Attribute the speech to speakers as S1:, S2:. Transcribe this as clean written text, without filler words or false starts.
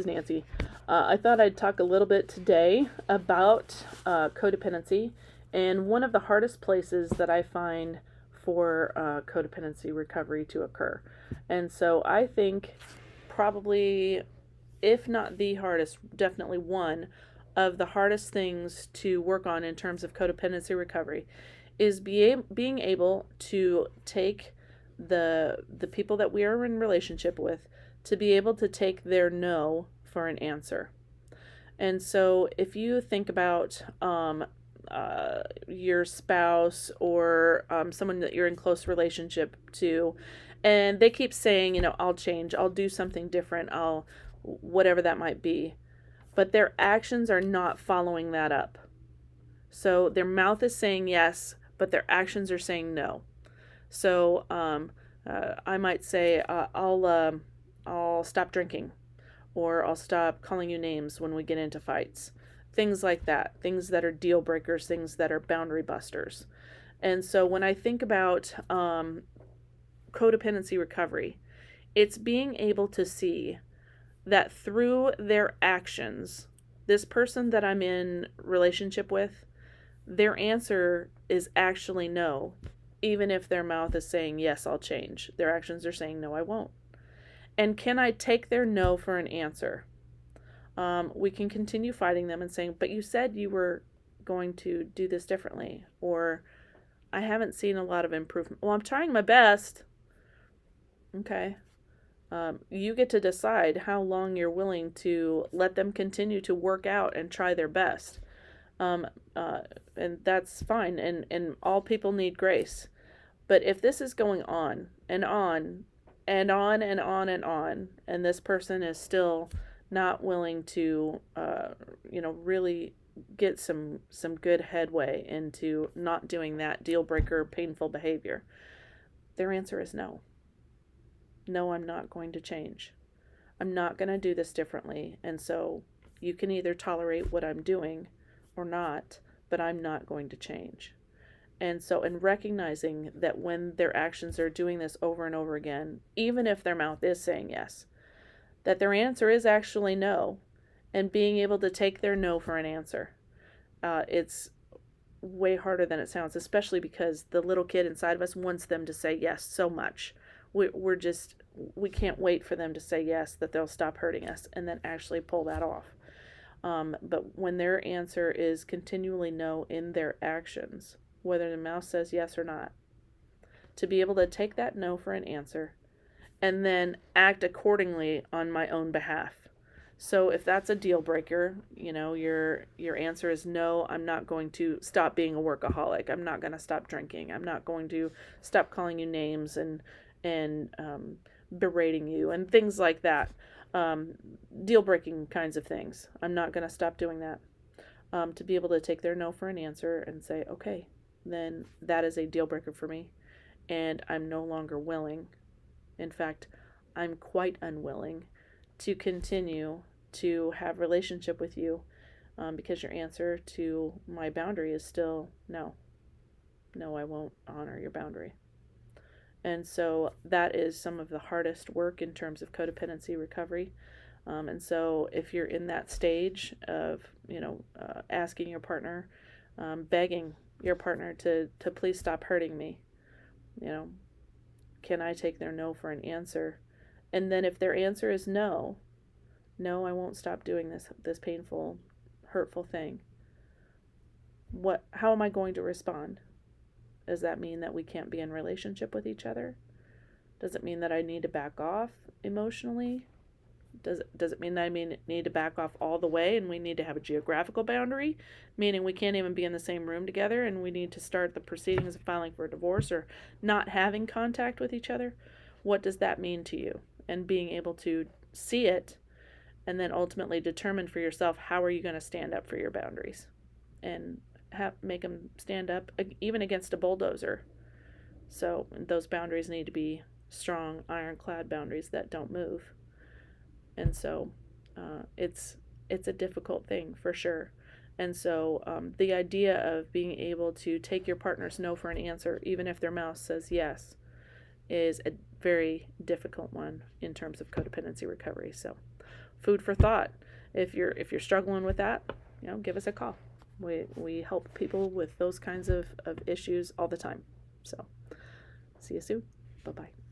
S1: is Nancy. I thought I'd talk a little bit today about codependency, and one of the hardest places that I find for codependency recovery to occur. And so I think probably, if not the hardest, definitely one of the hardest things to work on in terms of codependency recovery is being able to take the people that we are in relationship with, to be able to take their no for an answer. And so if you think about your spouse or someone that you're in close relationship to, and they keep saying, I'll change, I'll do something different, I'll whatever that might be, but their actions are not following that up. So their mouth is saying yes, but their actions are saying no. So I might say, I'll stop drinking, or I'll stop calling you names when we get into fights. Things like that. Things that are deal breakers, things that are boundary busters. And so when I think about codependency recovery, it's being able to see that through their actions, this person that I'm in relationship with, their answer is actually no. Even if their mouth is saying, yes, I'll change, their actions are saying, no, I won't. And can I take their no for an answer? We can continue fighting them and saying, but you said you were going to do this differently, or I haven't seen a lot of improvement. Well, I'm trying my best. Okay. You get to decide how long you're willing to let them continue to work out and try their best. And that's fine. And all people need grace. But if this is going on and on and on and on and on, and this person is still not willing to, really get some good headway into not doing that deal breaker, painful behavior, their answer is no. No, I'm not going to change. I'm not going to do this differently. And so you can either tolerate what I'm doing or not, but I'm not going to change. And so in recognizing that when their actions are doing this over and over again, even if their mouth is saying yes, that their answer is actually no, and being able to take their no for an answer. It's way harder than it sounds, especially because the little kid inside of us wants them to say yes so much. We can't wait for them to say yes, that they'll stop hurting us, and then actually pull that off. But when their answer is continually no in their actions, whether the mouth says yes or not, to be able to take that no for an answer and then act accordingly on my own behalf. So if that's a deal breaker, your answer is no, I'm not going to stop being a workaholic. I'm not going to stop drinking. I'm not going to stop calling you names and berating you and things like that. Deal breaking kinds of things. I'm not going to stop doing that. To be able to take their no for an answer and say, okay, then that is a deal breaker for me, and I'm no longer willing. In fact, I'm quite unwilling to continue to have relationship with you, because your answer to my boundary is still no. No, I won't honor your boundary. And so that is some of the hardest work in terms of codependency recovery. And so if you're in that stage of, asking your partner, begging your partner to please stop hurting me, can I take their no for an answer? And then if their answer is no, I won't stop doing this painful, hurtful thing. How am I going to respond? Does that mean that we can't be in relationship with each other? Does it mean that I need to back off emotionally? Does it mean that I need to back off all the way and we need to have a geographical boundary, meaning we can't even be in the same room together and we need to start the proceedings of filing for a divorce or not having contact with each other? What does that mean to you? And being able to see it and then ultimately determine for yourself, how are you going to stand up for your boundaries and make them stand up even against a bulldozer. So those boundaries need to be strong, ironclad boundaries that don't move. And so it's a difficult thing for sure. And so the idea of being able to take your partner's no for an answer, even if their mouth says yes, is a very difficult one in terms of codependency recovery. So food for thought. If you're struggling with that, give us a call. We help people with those kinds of issues all the time. So see you soon. Bye-bye.